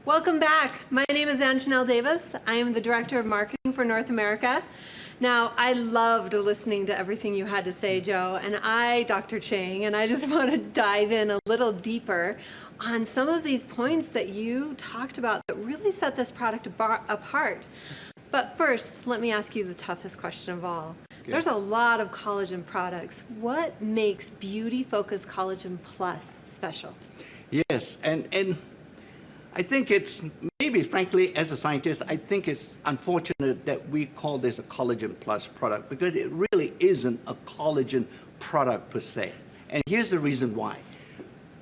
Welcome back. My name is Anjanelle Davis. I am the Director of Marketing for North America. Now, I loved listening to everything you had to say, Joe, and Dr. Chang, and I just want to dive in a little deeper on some of these points that you talked about that really set this product apart. But first, let me ask you the toughest question of all. Okay. There's a lot of collagen products. What makes Beauty Focus Collagen Plus special? Yes, and I think it's, maybe frankly, as a scientist, I think it's unfortunate that we call this a Collagen Plus product because it really isn't a collagen product per se. And here's the reason why.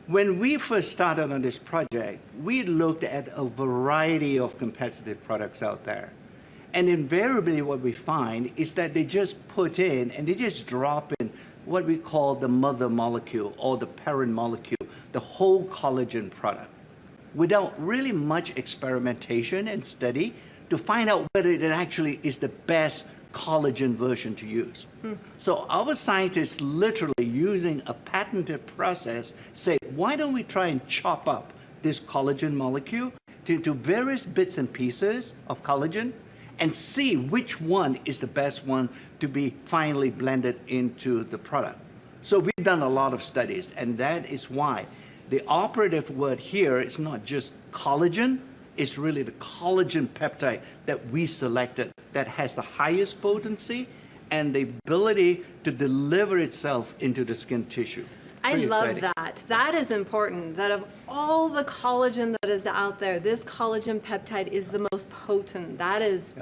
When we first started on this project, we looked at a variety of competitive products out there. And invariably what we find is that they just put in and they just drop in what we call the mother molecule or the parent molecule, the whole collagen product, without really much experimentation and study to find out whether it actually is the best collagen version to use. So our scientists literally using a patented process say, why don't we try and chop up this collagen molecule into various bits and pieces of collagen and see which one is the best one to be finally blended into the product. So we've done a lot of studies, and that is why the operative word here is not just collagen, it's really the collagen peptide that we selected that has the highest potency and the ability to deliver itself into the skin tissue. I Pretty love exciting. that. That is important, that of all the collagen that is out there, this collagen peptide is the most potent. That is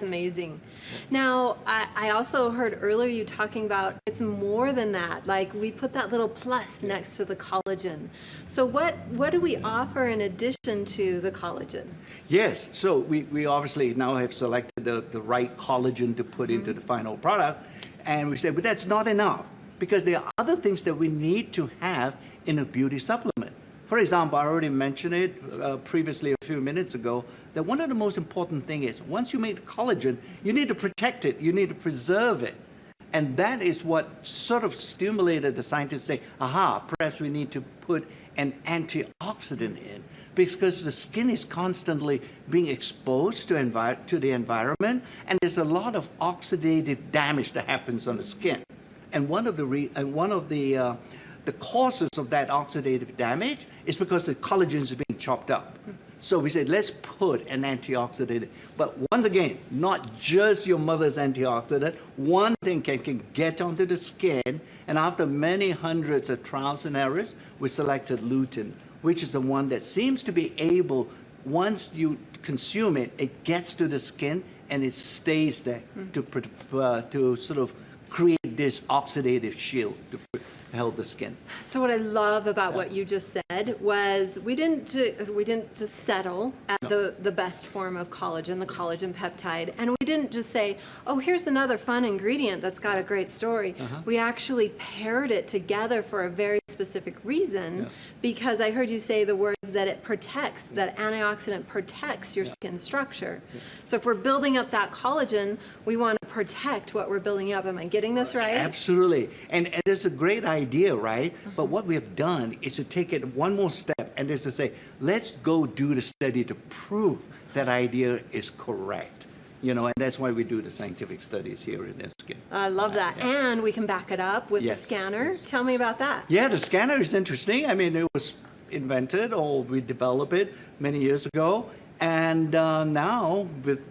amazing. Now, I also heard earlier you talking about it's more than that. Like we put that little plus next to the collagen. So what do we offer in addition to the collagen? Yes, so we obviously now have selected the right collagen to put into the final product, and we said, but that's not enough, because there are other things that we need to have in a beauty supplement. For example, I already mentioned it previously a few minutes ago, that one of the most important things is once you make collagen, you need to protect it, you need to preserve it. And that is what sort of stimulated the scientists to say, aha, perhaps we need to put an antioxidant in, because the skin is constantly being exposed to the environment, and there's a lot of oxidative damage that happens on the skin. And one of the causes of that oxidative damage is because the collagen is being chopped up. So we said, let's put an antioxidant. But once again, not just your mother's antioxidant. One thing can get onto the skin, and after many hundreds of trials and errors, we selected lutein, which is the one that seems to be able, once you consume it, it gets to the skin and it stays there to sort of create this oxidative shield to help the skin. So what I love about what you just said was we didn't just settle at the best form of collagen, the collagen peptide, and we didn't just say, oh, here's another fun ingredient that's got a great story. We actually paired it together for a very specific reason, because I heard you say the words that it protects, that antioxidant protects your skin structure. So if we're building up that collagen, we want to protect what we're building up. Am I getting this right? Absolutely. And it's a great idea, right? But what we have done is to take it one more step, and is to say, let's go do the study to prove that idea is correct. You know, and that's why we do the scientific studies here in NuSkin. I love that. And we can back it up with the scanner. Tell me about that. Yeah, the scanner is interesting. I mean, it was invented, or we developed it many years ago. And now,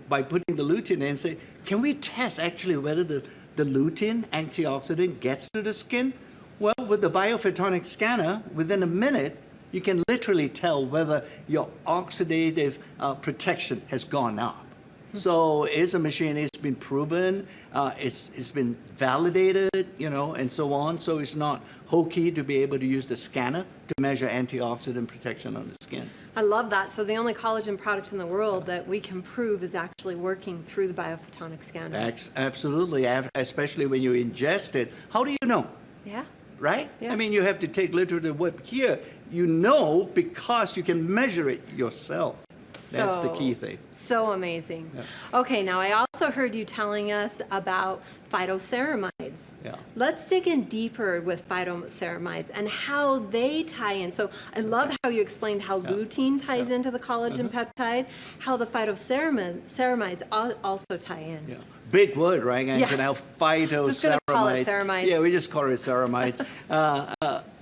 by putting the lutein in, say, can we test actually whether the lutein antioxidant gets to the skin? Well, with the biophotonic scanner, within a minute, you can literally tell whether your oxidative protection has gone up. So it's a machine, it's been proven, it's been validated, you know, and so on. So it's not hokey to be able to use the scanner to measure antioxidant protection on the skin. I love that. So the only collagen product in the world that we can prove is actually working through the biophotonic scanner. Absolutely, especially when you ingest it. How do you know? Yeah. Right? Yeah. I mean, you have to take literally the word here. You know because you can measure it yourself. That's the key thing. So amazing. Yeah. Okay, now I also heard you telling us about phytoceramides. Yeah. Let's dig in deeper with phytoceramides and how they tie in. So I love how you explained how lutein ties into the collagen peptide, how the phytoceramides also tie in. Yeah. Big word, right? And Yeah. now phytoceramides. Just gonna call it ceramides. Yeah, we just call it ceramides.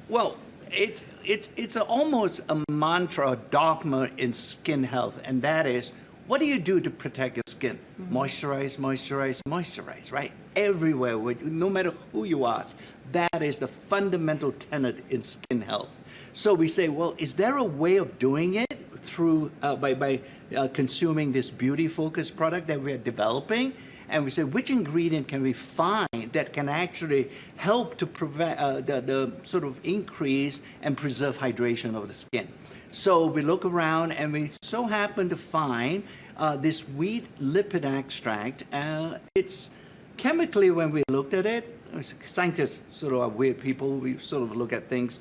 Well, it's almost a mantra, a dogma in skin health, and that is, what do you do to protect your skin? Moisturize, moisturize, moisturize, right? Everywhere, no matter who you ask, that is the fundamental tenet in skin health. So we say, well, is there a way of doing it through by consuming this beauty-focused product that we are developing? And we say, which ingredient can we find that can actually help to prevent the sort of increase and preserve hydration of the skin? So we look around and we so happen to find this wheat lipid extract. It's chemically, when we looked at it, scientists sort of are weird people. We sort of look at things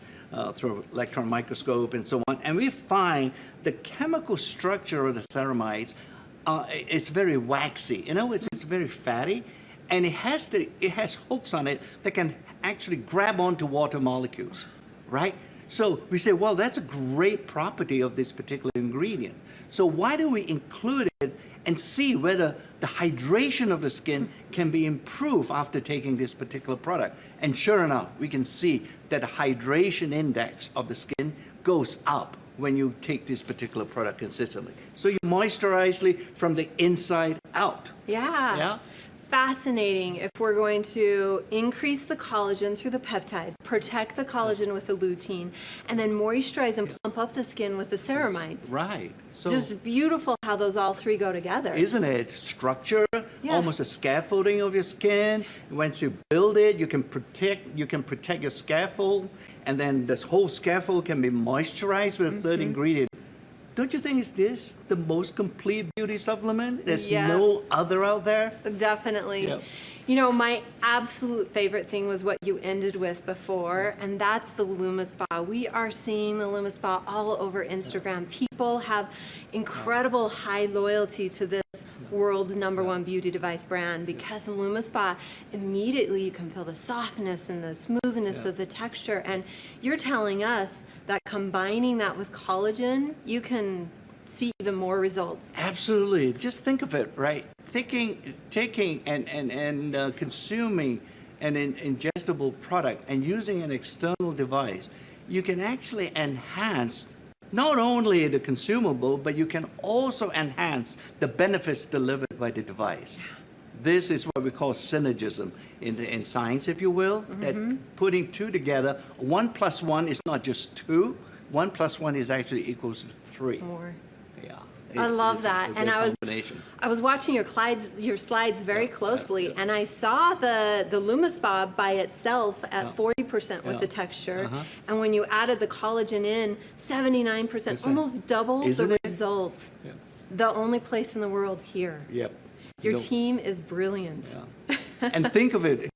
through electron microscope and so on. And we find the chemical structure of the ceramides it's very waxy. You know, it's very fatty, and it has hooks on it that can actually grab onto water molecules, right? So we say, well, that's a great property of this particular ingredient. So why do we include it and see whether the hydration of the skin can be improved after taking this particular product? And sure enough, we can see that the hydration index of the skin goes up when you take this particular product consistently. So you moisturize from the inside out. Yeah. Yeah. Fascinating. If we're going to increase the collagen through the peptides, protect the collagen with the lutein, and then moisturize and plump up the skin with the ceramides. Right. So Just beautiful how those all three go together. isn't it? Structure, Yeah. almost a scaffolding of your skin. Once you build it, you can protect your scaffold, and then this whole scaffold can be moisturized with a third ingredient. Don't you think is this the most complete beauty supplement? There's Yeah. no other out there? Definitely. Yep. You know, my absolute favorite thing was what you ended with before, and that's the LumiSpa. We are seeing the LumiSpa all over Instagram. People have incredible high loyalty to this world's #1 beauty device brand because the LumiSpa, immediately you can feel the softness and the smoothness of the texture. And you're telling us that combining that with collagen, you can see even more results. Absolutely. Just think of it, right? Taking and consuming an ingestible product and using an external device, you can actually enhance not only the consumable, but you can also enhance the benefits delivered by the device. This is what we call synergism in science, if you will, that putting two together, 1 + 1 is not just 2, 1 + 1 is actually equals 3. More. Yeah. I love that. And I was watching your slides very closely, and I saw the LumiSpa by itself at 40% with the texture, and when you added the collagen in, 79%, almost double Isn't the it? results. Yeah. The only place in the world here. Yep. Your No. team is brilliant. Yeah. And think of it,